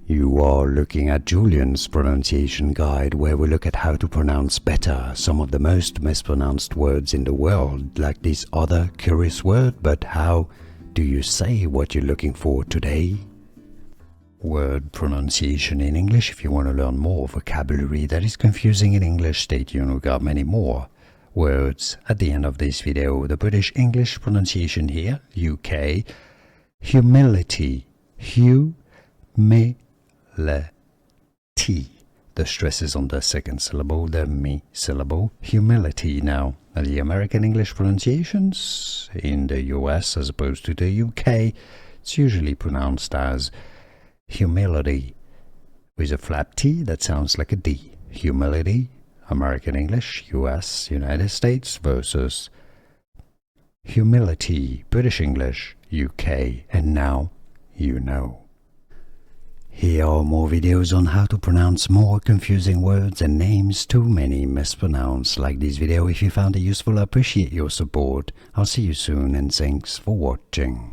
You are looking at Julian's pronunciation guide, where we look at how to pronounce better some of the most mispronounced words in the world, like this other curious word. But how do you say what you're looking for today? Word pronunciation in English. If you want to learn more vocabulary that is confusing in English, stay tuned. We got many more words at the end of this video. The British English pronunciation here, UK, humility, humility. The stress is on the second syllable, the me syllable, humility. Now, the American English pronunciations in the US as opposed to the UK, it's usually pronounced as humility with a flap T that sounds like a D. Humility, American English, US, United States versus humility, British English, UK, and now you know. Here are more videos on how to pronounce more confusing words and names too many mispronounced. Like this video if you found it useful. I appreciate your support. I'll see you soon and thanks for watching.